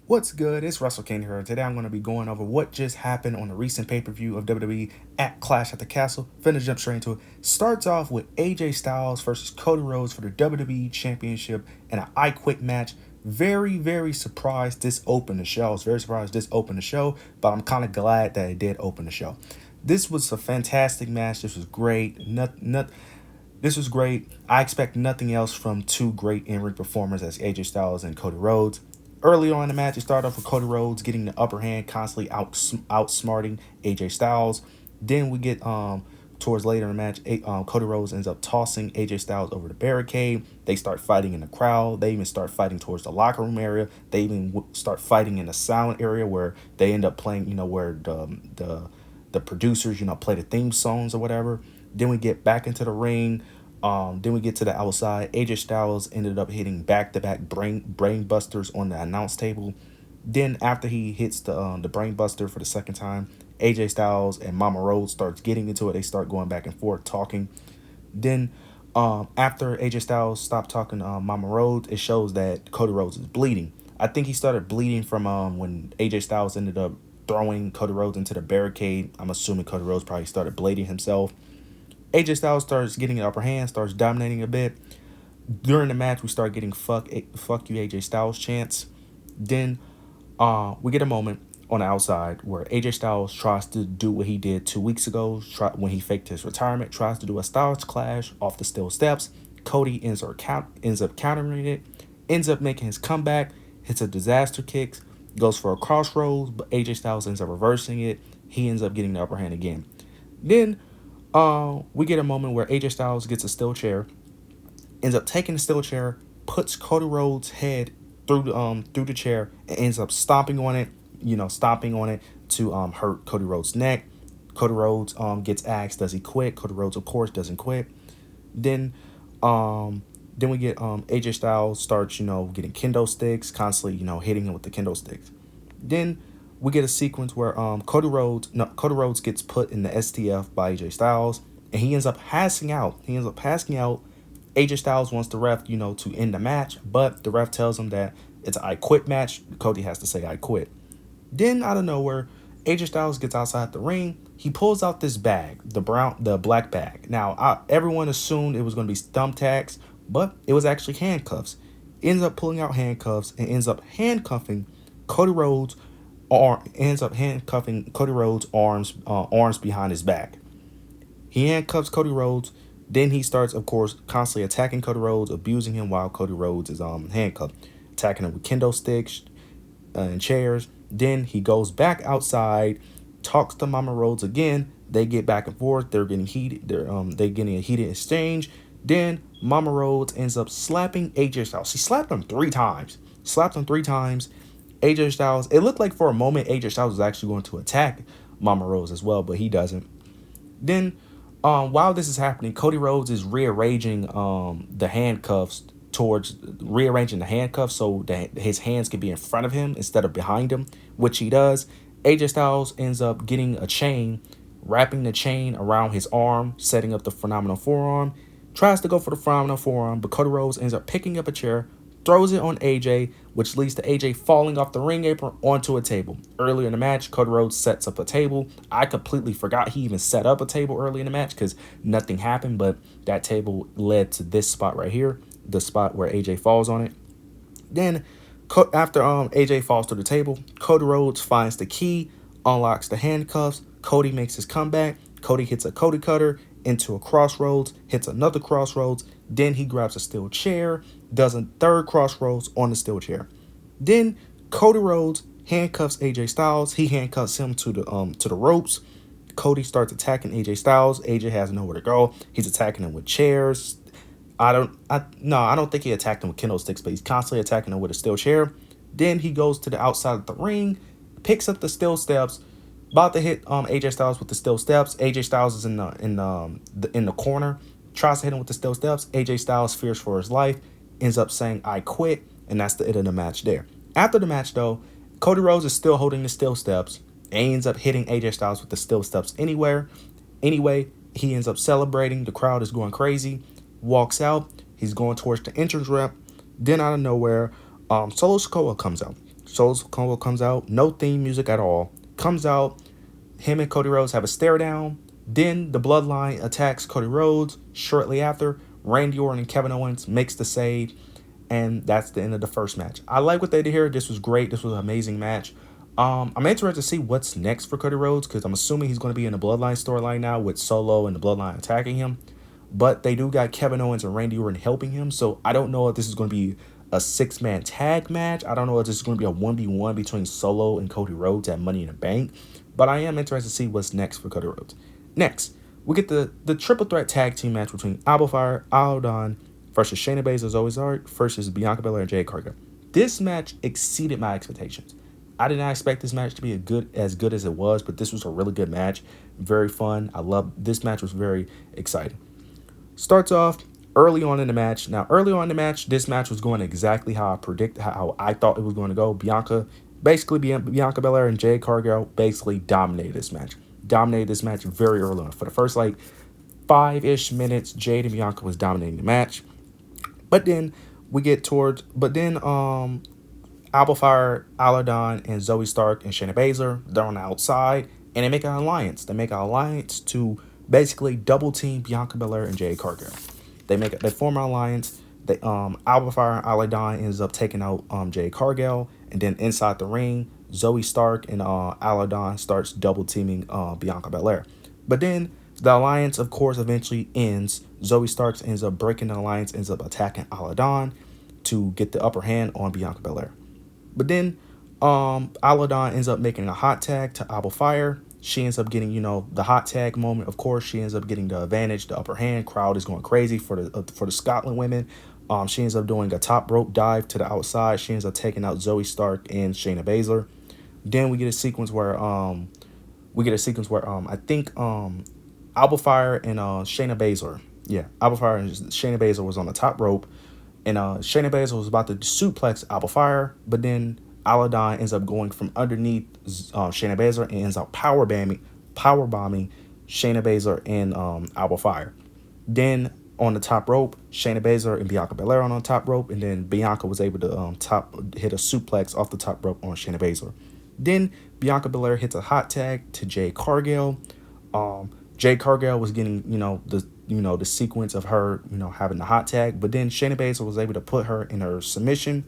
What's good? It's Russell King here. Today I'm going to be going over what just happened on the recent pay-per-view of WWE at Clash at the Castle. Finna jump straight into it. Starts off with AJ Styles versus Cody Rhodes for the WWE Championship in an I Quit match. Very surprised this opened the show. I was very surprised this opened the show, but I'm kind of glad that it did open the show. This was a fantastic match. This was great. This was great. I expect nothing else from two great in-ring performers as AJ Styles and Cody Rhodes. Early on in the match, it started off with Cody Rhodes getting the upper hand, constantly outsmarting AJ Styles. Then we get towards later in the match, Cody Rhodes ends up tossing AJ Styles over the barricade. They start fighting in the crowd. They even start fighting towards the locker room area. They even start fighting in the sound area where they end up playing, where the producers, play the theme songs or whatever. Then we get back into the ring. Then we get to the outside. AJ Styles ended up hitting back-to-back brain busters on the announce table. Then after he hits the brain buster for the second time, AJ Styles and Mama Rhodes starts getting into it. They start going back and forth talking. Then after AJ Styles stopped talking to Mama Rhodes, it shows that Cody Rhodes is bleeding. I think he started bleeding from when AJ Styles ended up throwing Cody Rhodes into the barricade. I'm assuming Cody Rhodes probably started bleeding himself. AJ Styles starts getting an upper hand, starts dominating a bit. During the match, we start getting fuck you AJ Styles chants. Then we get a moment on the outside where AJ Styles tries to do what he did 2 weeks ago when he faked his retirement, tries to do a Styles clash off the steel steps. Cody ends up countering it, ends up making his comeback, hits a disaster kick, goes for a crossroads, but AJ Styles ends up reversing it. He ends up getting the upper hand again. Then we get a moment where AJ Styles gets a steel chair, ends up taking the steel chair, puts Cody Rhodes' head through the chair, and ends up stomping on it. Stomping on it to hurt Cody Rhodes' neck. Cody Rhodes gets asked, does he quit? Cody Rhodes, of course, doesn't quit. Then we get AJ Styles starts getting kendo sticks, constantly hitting him with the kendo sticks. Then we get a sequence where Cody Rhodes gets put in the STF by AJ Styles, and he ends up passing out. AJ Styles wants the ref, to end the match, but the ref tells him that it's an I quit match. Cody has to say I quit. Then out of nowhere, AJ Styles gets outside the ring. He pulls out this bag, the black bag. Now, everyone assumed it was going to be thumbtacks, but it was actually handcuffs. Ends up pulling out handcuffs and ends up handcuffing Cody Rhodes arms behind his back. He handcuffs Cody Rhodes. Then he starts, of course, constantly attacking Cody Rhodes, abusing him while Cody Rhodes is handcuffed, attacking him with kendo sticks and chairs. Then he goes back outside, talks to Mama Rhodes again. They get back and forth. They're getting heated. They're getting a heated exchange. Then Mama Rhodes ends up slapping AJ Styles. She slapped him 3 times. AJ Styles, it looked like for a moment AJ Styles was actually going to attack Mama Rhodes as well, but he doesn't. Then, while this is happening, Cody Rhodes is rearranging the handcuffs so that his hands can be in front of him instead of behind him, which he does. AJ Styles ends up getting a chain, wrapping the chain around his arm, setting up the phenomenal forearm. Tries to go for the phenomenal forearm, but Cody Rhodes ends up picking up a chair, throws it on AJ, which leads to AJ falling off the ring apron onto a table. Earlier in the match, Cody Rhodes sets up a table. I completely forgot he even set up a table early in the match because nothing happened, but that table led to this spot right here, the spot where AJ falls on it. Then, after AJ falls to the table, Cody Rhodes finds the key, unlocks the handcuffs. Cody makes his comeback. Cody hits a Cody cutter into a crossroads, hits another crossroads. Then he grabs a steel chair, does a third crossroads on the steel chair. Then Cody Rhodes handcuffs AJ Styles. He handcuffs him to the ropes. Cody starts attacking AJ Styles. AJ has nowhere to go. He's attacking him with chairs. I don't think he attacked him with kendo sticks, but he's constantly attacking him with a steel chair. Then he goes to the outside of the ring, picks up the steel steps, about to hit AJ Styles with the steel steps. AJ Styles is in the corner, tries to hit him with the steel steps. AJ Styles fears for his life, ends up saying I quit, and that's the end of the match there. After the match though, Cody Rhodes is still holding the steel steps and ends up hitting AJ Styles with the steel steps anyway, he ends up celebrating. The crowd is going crazy. Walks out. He's going towards the entrance ramp. Then out of nowhere, Solo Sikoa comes out. Solo Sikoa comes out. No theme music at all. Comes out. Him and Cody Rhodes have a stare down. Then the Bloodline attacks Cody Rhodes. Shortly after, Randy Orton and Kevin Owens makes the save, and that's the end of the first match. I like what they did here. This was great. This was an amazing match. I'm interested to see what's next for Cody Rhodes because I'm assuming he's going to be in the Bloodline storyline now with Solo and the Bloodline attacking him. But they do got Kevin Owens and Randy Orton helping him, so I don't know if this is going to be a 6-man tag match. I don't know if this is going to be a 1v1 between Solo and Cody Rhodes at Money in the Bank. But I am interested to see what's next for Cody Rhodes. Next, we get the triple threat tag team match between Alba Fire, Aldon versus Shayna Baszler, Zoe Stark versus Bianca Belair and Jade Cargill. This match exceeded my expectations. I did not expect this match to be as good as it was, but this was a really good match. Very fun. I love this match. Was very exciting. Starts off early on in the match. Now, early on in the match, this match was going exactly how I predicted, how I thought it was going to go. Bianca Belair and Jade Cargill basically dominated this match. Dominated this match very early on. For the first like 5-ish minutes, Jade and Bianca was dominating the match. But then Alba Fire, Aladon, and Zoe Stark and Shayna Baszler, they're on the outside, and they make an alliance. They make an alliance to basically double team Bianca Belair and Jade Cargill. They form an alliance. Alba Fire and Aladon ends up taking out Jade Cargill, and then inside the ring, Zoe Stark and Aladon starts double teaming Bianca Belair. But then the alliance, of course, eventually ends. Zoe Stark ends up breaking the alliance, ends up attacking Aladon to get the upper hand on Bianca Belair. But then Aladon ends up making a hot tag to Alba Fire. She ends up getting, the hot tag moment. Of course, she ends up getting the advantage, the upper hand. Crowd is going crazy for the Scotland women. She ends up doing a top rope dive to the outside. She ends up taking out Zoe Stark and Shayna Baszler. Then we get a sequence where I think Alba Fire and Shayna Baszler. Yeah, Alba Fire and Shayna Baszler was on the top rope. And Shayna Baszler was about to suplex Alba Fire, but then Aladon ends up going from underneath Shayna Baszler and ends up power bombing Shayna Baszler and Alba Fire. Then on the top rope, Shayna Baszler and Bianca Belair on top rope, and then Bianca was able to hit a suplex off the top rope on Shayna Baszler. Then Bianca Belair hits a hot tag to Jade Cargill. Jade Cargill was getting the sequence of her having the hot tag, but then Shayna Baszler was able to put her in her submission.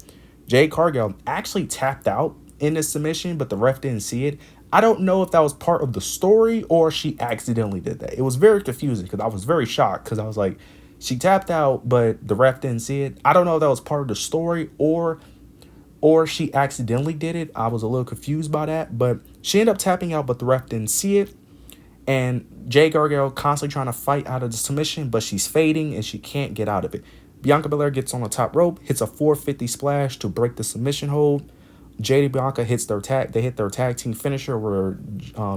Jade Cargill actually tapped out in this submission, but the ref didn't see it. I don't know if that was part of the story or she accidentally did that. It was very confusing because I was very shocked because I was like, she tapped out, but the ref didn't see it. I don't know if that was part of the story or she accidentally did it. I was a little confused by that, but she ended up tapping out, but the ref didn't see it. And Jade Cargill constantly trying to fight out of the submission, but she's fading and she can't get out of it. Bianca Belair gets on the top rope, hits a 450 splash to break the submission hold. Jade and Bianca hits their tag. They hit their tag team finisher where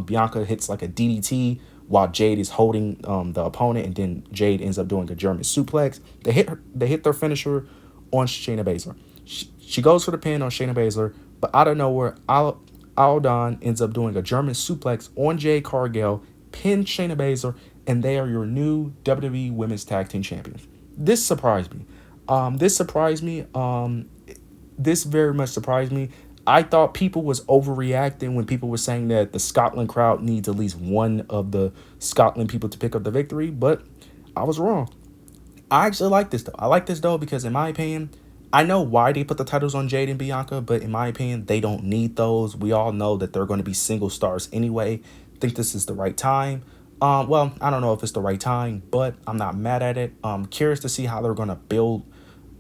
Bianca hits like a DDT while Jade is holding the opponent, and then Jade ends up doing a German suplex. They hit their finisher on Shayna Baszler. She goes for the pin on Shayna Baszler, but out of nowhere, Aldon ends up doing a German suplex on Jade Cargill, pin Shayna Baszler, and they are your new WWE Women's Tag Team Champions. This surprised me. This very much surprised me. I thought people was overreacting when people were saying that the Scotland crowd needs at least one of the Scotland people to pick up the victory, but I was wrong. I actually like this though. I like this though because in my opinion, I know why they put the titles on Jade and Bianca, but in my opinion, they don't need those. We all know that they're going to be single stars anyway. I think this is the right time. Well, I don't know if it's the right time, but I'm not mad at it. Curious to see how they're going to build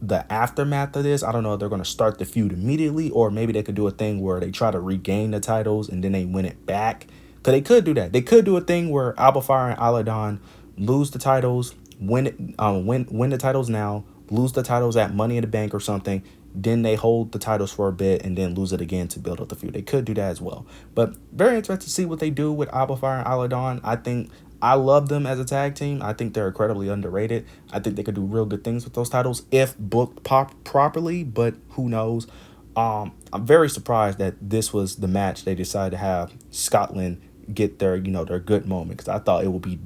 the aftermath of this. I don't know if they're going to start the feud immediately, or maybe they could do a thing where they try to regain the titles and then they win it back. Because they could do that. They could do a thing where Alba Fire and Aladon lose the titles, win the titles now, lose the titles at Money in the Bank or something. Then they hold the titles for a bit and then lose it again to build up the feud. They could do that as well. But very interested to see what they do with Alba Fire and Aladon. I love them as a tag team. I think they're incredibly underrated. I think they could do real good things with those titles if booked properly, but who knows? I'm very surprised that this was the match they decided to have Scotland get their good moment, because I thought it would be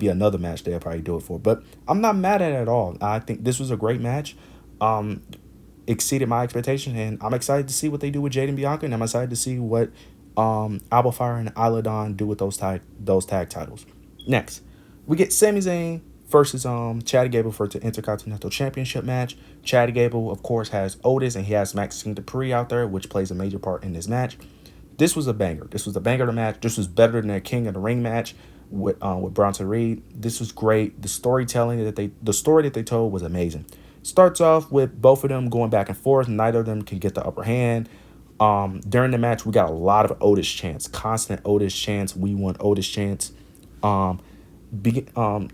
another match they'll probably do it for. But I'm not mad at it at all. I think this was a great match. exceeded my expectation, and I'm excited to see what they do with Jade and Bianca, and I'm excited to see what Alba Fire and Isla Dawn do with those tag titles. Next, we get Sami Zayn versus Chad Gable for the Intercontinental Championship match. Chad Gable, of course, has Otis and he has Maxine Dupree out there, which plays a major part in this match. This was a banger. This was a banger of the match. This was better than their King of the Ring match with Bronson Reed. This was great. The storytelling the story that they told was amazing. Starts off with both of them going back and forth. Neither of them can get the upper hand. During the match, we got a lot of Otis chants, constant Otis chants. We want Otis chants. Um, be, um,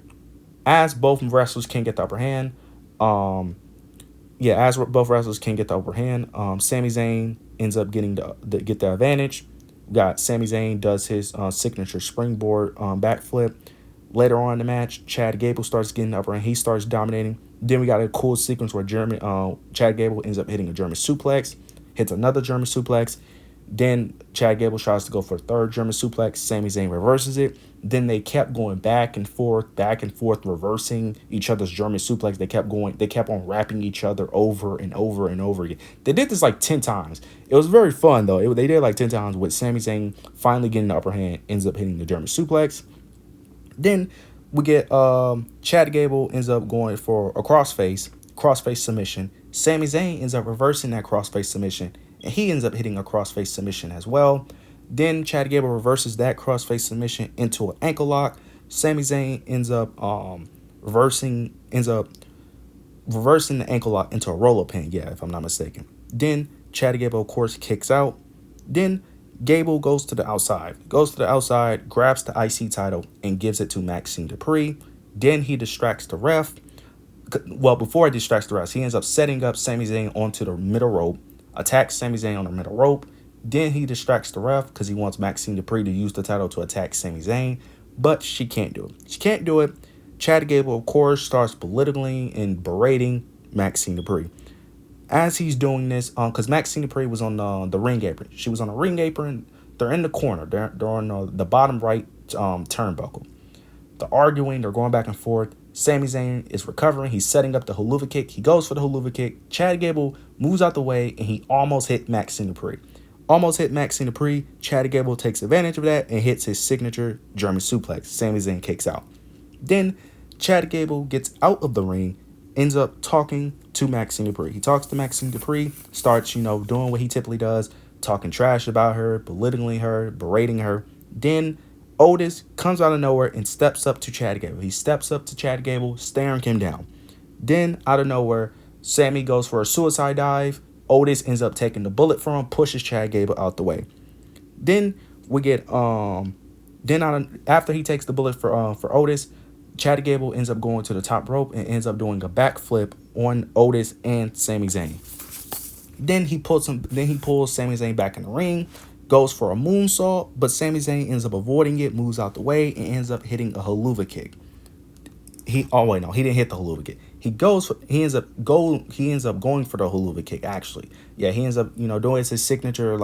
as both wrestlers can get the upper hand, as both wrestlers can get the upper hand, Sami Zayn ends up getting get the advantage. We got Sami Zayn does his signature springboard backflip. Later on in the match, Chad Gable starts getting the upper hand. He starts dominating. Then we got a cool sequence where Chad Gable ends up hitting a German suplex, hits another German suplex. Then Chad Gable tries to go for a third German suplex. Sami Zayn reverses it. Then they kept going back and forth, reversing each other's German suplex. They kept on wrapping each other over and over and over again. They did this like 10 times. It was very fun, though. They did it like 10 times with Sami Zayn finally getting the upper hand, ends up hitting the German suplex. Then we get Chad Gable ends up going for a crossface submission. Sami Zayn ends up reversing that crossface submission, and he ends up hitting a crossface submission as well. Then Chad Gable reverses that crossface submission into an ankle lock. Sami Zayn ends up reversing the ankle lock into a roll-up pin, if I'm not mistaken. Then Chad Gable, of course, kicks out. Then Gable goes to the outside, grabs the IC title, and gives it to Maxine Dupree. Then he distracts the ref. Well, before he distracts the ref, he ends up setting up Sami Zayn onto the middle rope, attacks Sami Zayn on the middle rope. Then he distracts the ref because he wants Maxine Dupree to use the title to attack Sami Zayn, but she can't do it. Chad Gable, of course, starts belittling and berating Maxine Dupree. As he's doing this, because Maxine Dupree was on the ring apron. She was on the ring apron. They're in the corner. They're on the bottom right turnbuckle. They're arguing. They're going back and forth. Sami Zayn is recovering. He's setting up the Helluva Kick. He goes for the Helluva Kick. Chad Gable moves out the way, and he almost hit Maxine Dupree. Chad Gable takes advantage of that and hits his signature German suplex. Sami Zayn kicks out. Then Chad Gable gets out of the ring, ends up talking to Maxine Dupree. He talks to Maxine Dupree, starts, doing what he typically does, talking trash about her, belittling her, berating her. Then Otis comes out of nowhere and steps up to Chad Gable. He steps up to Chad Gable, staring him down. Then, out of nowhere, Sammy goes for a suicide dive. Otis ends up taking the bullet from him, pushes Chad Gable out the way. Then we get after he takes the bullet for Otis, Chad Gable ends up going to the top rope and ends up doing a backflip on Otis and Sami Zayn. Then he pulls Sami Zayn back in the ring, goes for a moonsault, but Sami Zayn ends up avoiding it, moves out the way, and ends up hitting a Helluva Kick. He didn't hit the Helluva Kick. He ends up going for the Helluva Kick, actually. Yeah, he ends up, doing his signature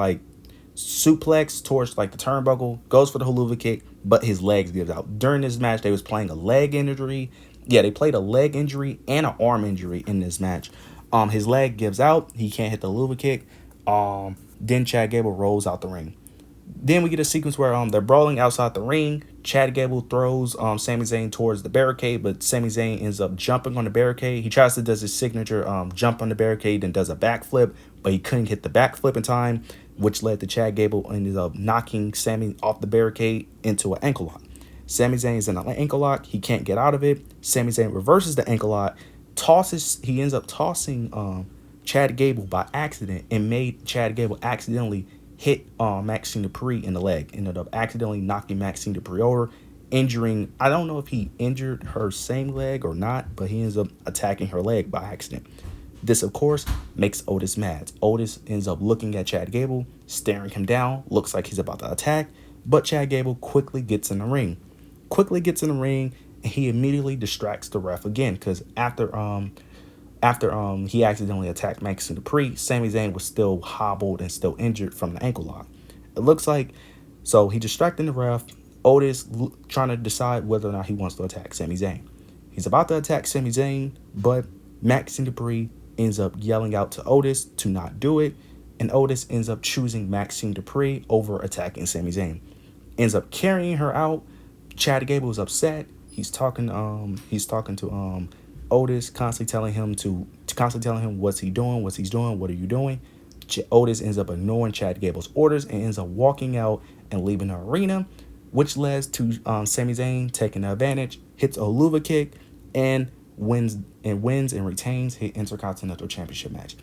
suplex towards the turnbuckle, goes for the Helluva Kick, but his legs gives out. During this match, they was playing a leg injury. Yeah, they played a leg injury and an arm injury in this match. His leg gives out. He can't hit the Helluva Kick. Then Chad Gable rolls out the ring. Then we get a sequence where they're brawling outside the ring. Chad Gable throws Sami Zayn towards the barricade, but Sami Zayn ends up jumping on the barricade. He does his signature jump on the barricade, then does a backflip, but he couldn't hit the backflip in time, which led to Chad Gable ended up knocking Sami off the barricade into an ankle lock. Sami Zayn is in an ankle lock. He can't get out of it. Sami Zayn reverses the ankle lock, he ends up tossing Chad Gable by accident and made Chad Gable accidentally hit Maxine Dupree in the leg. Ended up accidentally knocking Maxine Dupree over, injuring, I don't know if he injured her same leg or not, but he ends up attacking her leg by accident. This, of course, makes Otis mad. Otis ends up looking at Chad Gable, staring him down, looks like he's about to attack, but Chad Gable quickly gets in the ring. And he immediately distracts the ref again, because after he accidentally attacked Maxine Dupree, Sami Zayn was still hobbled and still injured from the ankle lock. It looks like, so he distracting the ref. Otis trying to decide whether or not he wants to attack Sami Zayn. He's about to attack Sami Zayn, but Maxine Dupree ends up yelling out to Otis to not do it, and Otis ends up choosing Maxine Dupree over attacking Sami Zayn. Ends up carrying her out. Chad Gable is upset. He's talking to Otis, constantly telling him what's he doing, what are you doing. Otis ends up ignoring Chad Gable's orders and ends up walking out and leaving the arena, which leads to Sami Zayn taking the advantage, hits a Luva kick, and wins and retains his Intercontinental Championship match.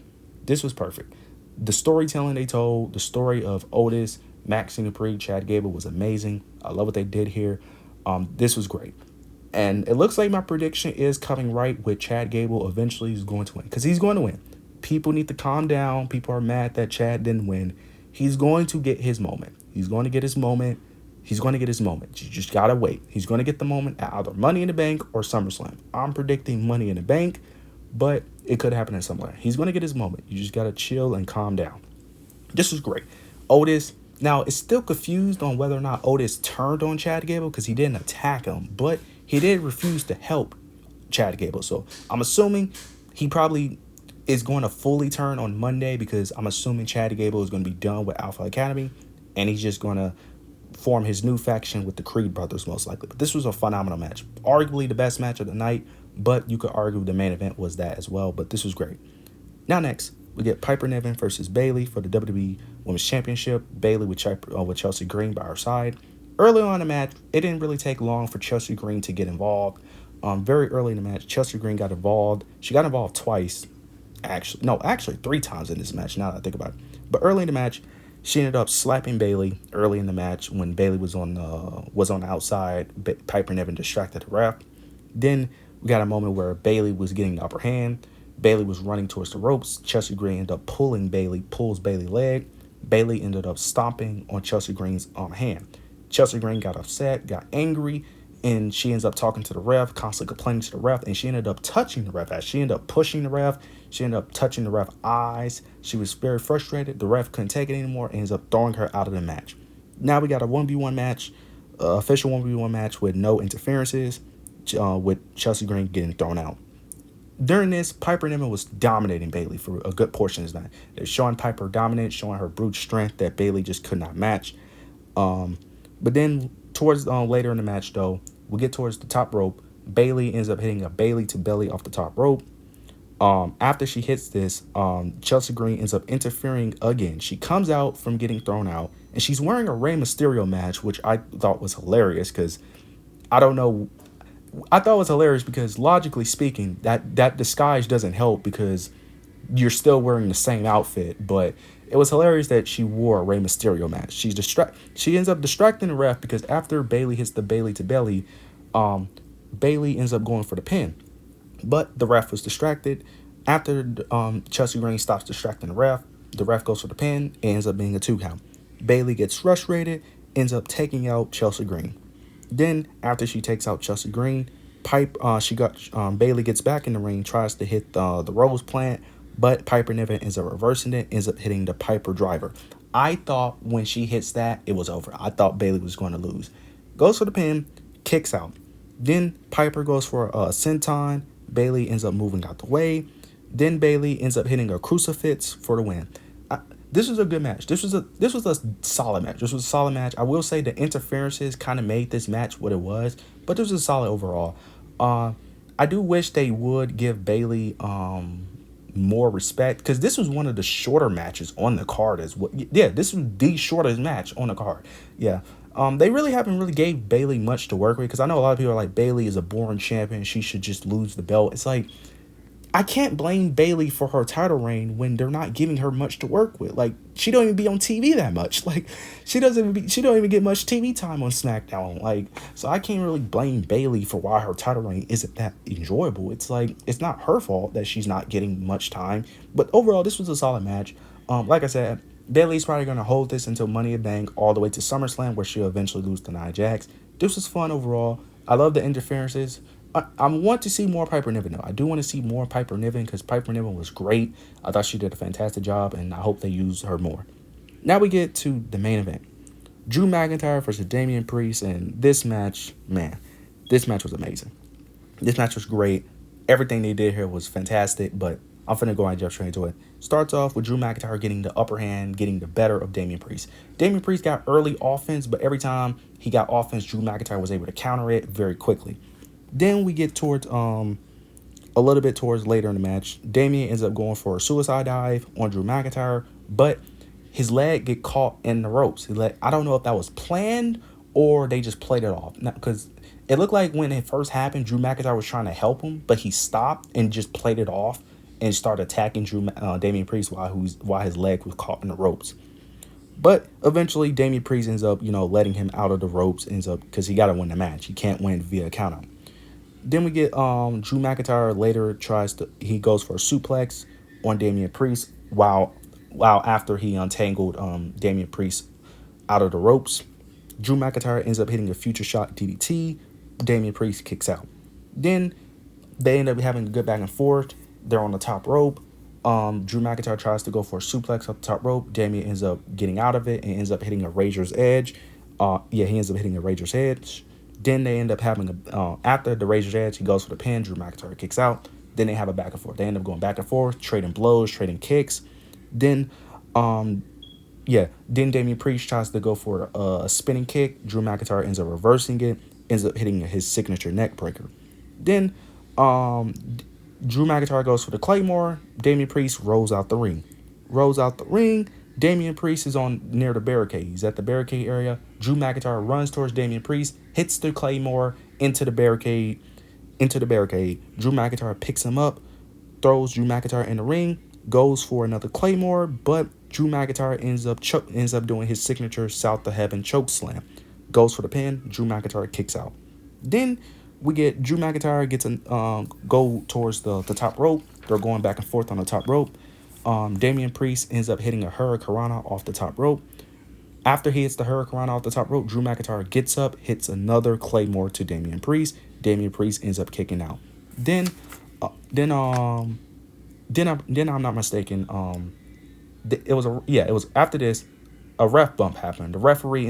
This was perfect. The storytelling they told, the story of Otis, Maxine Dupree, Chad Gable was amazing. I love what they did here. This was great. And it looks like my prediction is coming right with Chad Gable eventually is going to win. Because he's going to win. People need to calm down. People are mad that Chad didn't win. He's going to get his moment. He's going to get his moment. You just got to wait. He's going to get the moment at either Money in the Bank or SummerSlam. I'm predicting Money in the Bank, but it could happen in somewhere. He's going to get his moment. You just got to chill and calm down. This was great. Otis, now it's still confused on whether or not Otis turned on Chad Gable because he didn't attack him, but he did refuse to help Chad Gable. So I'm assuming he probably is going to fully turn on Monday because I'm assuming Chad Gable is going to be done with Alpha Academy and he's just going to form his new faction with the Creed brothers most likely. But this was a phenomenal match. Arguably the best match of the night, but you could argue the main event was that as well. But this was great. Now next, we get Piper Niven versus Bayley for the WWE Women's Championship. Bayley with Chelsea Green by her side. Early on in the match, it didn't really take long for Chelsea Green to get involved. Very early in the match, Chelsea Green got involved. She got involved twice. Actually 3 times in this match, now that I think about it. But early in the match, she ended up slapping Bayley early in the match when Bayley was on the outside. Piper Niven distracted the ref. Then we got a moment where Bayley was getting the upper hand. Bayley was running towards the ropes. Chelsea Green ended up pulls Bayley's leg. Bayley ended up stomping on Chelsea Green's hand. Chelsea Green got upset, got angry, and she ends up talking to the ref, constantly complaining to the ref, and she ended up touching the ref. She ended up pushing the ref. She ended up touching the ref's eyes. She was very frustrated. The ref couldn't take it anymore and ends up throwing her out of the match. Now we got a 1v1 match, official 1v1 match with no interferences, with Chelsea Green getting thrown out. During this, Piper Niven was dominating Bayley for a good portion of this night. They're showing Piper dominant, showing her brute strength that Bayley just could not match. But then towards later in the match, though, we get towards the top rope. Bayley ends up hitting a Bayley to belly off the top rope. After she hits this, Chelsea Green ends up interfering again. She comes out from getting thrown out, and she's wearing a Rey Mysterio match, which I thought was hilarious because I don't know. I thought it was hilarious because logically speaking, that disguise doesn't help because you're still wearing the same outfit. But it was hilarious that she wore a Rey Mysterio match. She ends up distracting the ref because after Bayley hits the Bayley to belly, Bayley ends up going for the pin. But the ref was distracted. After Chelsea Green stops distracting the ref goes for the pin. It ends up being a 2 count. Bayley gets frustrated, ends up taking out Chelsea Green. Then, after she takes out Chelsea Green, Bayley gets back in the ring, tries to hit the Rose Plant, but Piper Niven ends up reversing it, ends up hitting the Piper Driver. I thought when she hits that, it was over. I thought Bayley was going to lose. Goes for the pin, kicks out. Then Piper goes for a senton. Bayley ends up moving out the way. Then Bayley ends up hitting a crucifix for the win. This was a good match. This was a solid match. I will say the interferences kind of made this match what it was, but this was solid overall. I do wish they would give Bayley more respect because this was one of the shorter matches on the card as well. Yeah, this was the shortest match on the card. Yeah. They really haven't really gave Bayley much to work with because I know a lot of people are like, Bayley is a boring champion. She should just lose the belt. It's like, I can't blame Bayley for her title reign when they're not giving her much to work with. Like, she don't even be on TV that much. Like, she don't even get much TV time on SmackDown. Like, so I can't really blame Bayley for why her title reign isn't that enjoyable. It's like, it's not her fault that she's not getting much time. But overall, this was a solid match. Like I said, Bayley's probably going to hold this until Money in the Bank all the way to SummerSlam where she'll eventually lose to Nia Jax. This was fun overall. I love the interferences. I want to see more Piper Niven, though. I do want to see more Piper Niven because Piper Niven was great. I thought she did a fantastic job, and I hope they use her more. Now we get to the main event. Drew McIntyre versus Damian Priest, and this match was amazing. This match was great. Everything they did here was fantastic, but I'm finna go and jump straight into it. Starts off with Drew McIntyre getting the upper hand, getting the better of Damian Priest. Damian Priest got early offense, but every time he got offense, Drew McIntyre was able to counter it very quickly. Then we get towards a little bit towards later in the match. Damian ends up going for a suicide dive on Drew McIntyre, but his leg get caught in the ropes. I don't know if that was planned or they just played it off. Because it looked like when it first happened, Drew McIntyre was trying to help him, but he stopped and just played it off and started attacking Damian Priest while his leg was caught in the ropes. But eventually, Damian Priest ends up, letting him out of the ropes, because he got to win the match. He can't win via countout. Then we get Drew McIntyre later he goes for a suplex on Damian Priest while after he untangled Damian Priest out of the ropes. Drew McIntyre ends up hitting a future shot DDT. Damian Priest kicks out. Then they end up having a good back and forth. They're on the top rope. Drew McIntyre tries to go for a suplex up the top rope. Damian ends up getting out of it and ends up hitting a Razor's Edge. He ends up hitting a Razor's Edge. Then they end up having after the Razor's Edge, he goes for the pin. Drew McIntyre kicks out. Then they have a back and forth. They end up going back and forth, trading blows, trading kicks. Then, then Damian Priest tries to go for a spinning kick. Drew McIntyre ends up reversing it, ends up hitting his signature neck breaker. Then, Drew McIntyre goes for the Claymore. Damian Priest rolls out the ring. Damian Priest is near the barricade. He's at the barricade area. Drew McIntyre runs towards Damian Priest, hits the Claymore into the barricade. Drew McIntyre picks him up, throws Drew McIntyre in the ring, goes for another Claymore, but Drew McIntyre ends up doing his signature South to Heaven choke slam. Goes for the pin. Drew McIntyre kicks out. Then we get Drew McIntyre gets go towards the top rope. They're going back and forth on the top rope. Damian Priest ends up hitting a Hurricanrana off the top rope. After he hits the Hurricanrana off the top rope, Drew McIntyre gets up, hits another Claymore to Damian Priest. Damian Priest ends up kicking out. Then I'm not mistaken. It was after this, a ref bump happened. The referee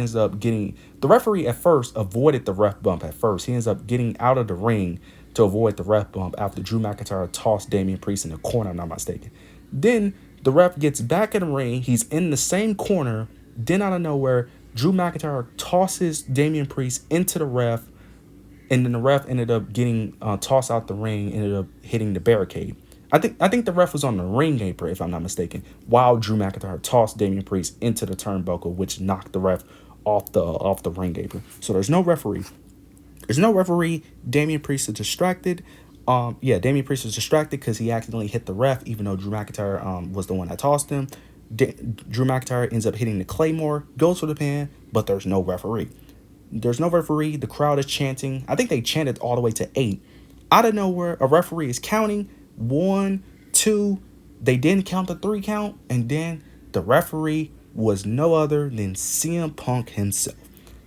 at first avoided the ref bump at first. He ends up getting out of the ring to avoid the ref bump after Drew McIntyre tossed Damian Priest in the corner, I'm not mistaken. Then the ref gets back in the ring. He's in the same corner. Then out of nowhere, Drew McIntyre tosses Damian Priest into the ref, and then the ref ended up getting tossed out the ring, ended up hitting the barricade. I think the ref was on the ring apron, if I'm not mistaken, while Drew McIntyre tossed Damian Priest into the turnbuckle, which knocked the ref off the ring apron. So there's no referee. Damian Priest is distracted. Damian Priest was distracted because he accidentally hit the ref, even though Drew McIntyre was the one that tossed him. Drew McIntyre ends up hitting the Claymore, goes for the pin, but there's no referee. The crowd is chanting. I think they chanted all the way to 8. Out of nowhere, a referee is counting 1, 2. They didn't count the 3 count, and then the referee was no other than CM Punk himself.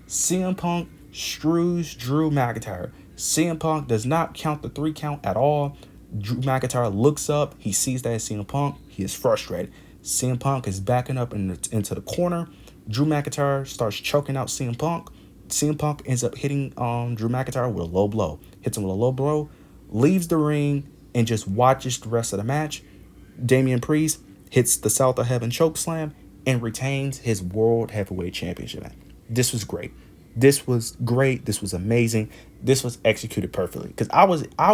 CM Punk screws Drew McIntyre. CM Punk does not count the 3 count at all. Drew McIntyre looks up. He sees that it's CM Punk. He is frustrated. CM Punk is backing up into the corner. Drew McIntyre starts choking out CM Punk. CM Punk ends up hitting Drew McIntyre with a low blow. Hits him with a low blow. Leaves the ring and just watches the rest of the match. Damian Priest hits the South of Heaven choke slam and retains his World Heavyweight Championship. This was great. This was amazing. This was executed perfectly. Because I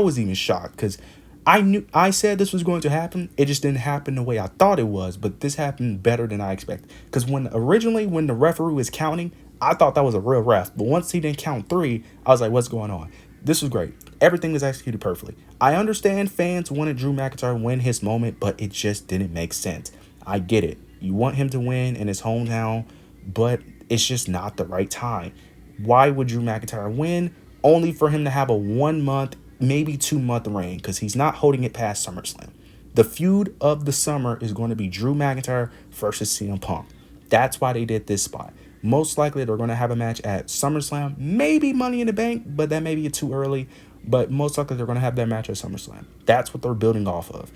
was even shocked because I said this was going to happen. It just didn't happen the way I thought it was. But this happened better than I expected. Because when the referee was counting, I thought that was a real ref. But once he didn't count 3, I was like, what's going on? This was great. Everything was executed perfectly. I understand fans wanted Drew McIntyre to win his moment, but it just didn't make sense. I get it. You want him to win in his hometown, but it's just not the right time. Why would Drew McIntyre win? Only for him to have a 1 month, maybe 2 month reign, because he's not holding it past SummerSlam. The feud of the summer is going to be Drew McIntyre versus CM Punk. That's why they did this spot. Most likely they're going to have a match at SummerSlam, maybe Money in the Bank, but that may be too early. But most likely they're going to have that match at SummerSlam. That's what they're building off of.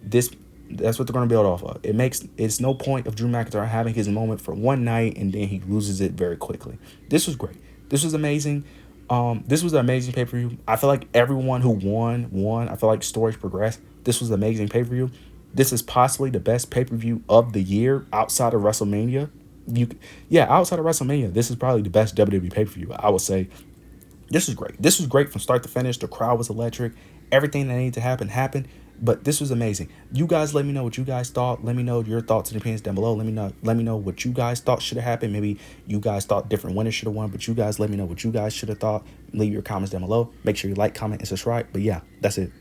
That's what they're going to build off of. It's no point of Drew McIntyre having his moment for one night and then he loses it very quickly. This was great. This was amazing. This was an amazing pay-per-view. I feel like everyone who won. I feel like stories progressed. This was an amazing pay-per-view. This is possibly the best pay-per-view of the year outside of WrestleMania. You, yeah, outside of WrestleMania, this is probably the best WWE pay-per-view. I would say this was great. This was great from start to finish. The crowd was electric. Everything that needed to happen happened. But this was amazing. You guys let me know what you guys thought. Let me know your thoughts and opinions down below. Let me know what you guys thought should have happened. Maybe you guys thought different winners should have won, but you guys let me know what you guys should have thought. Leave your comments down below. Make sure you like, comment, and subscribe. But yeah, that's it.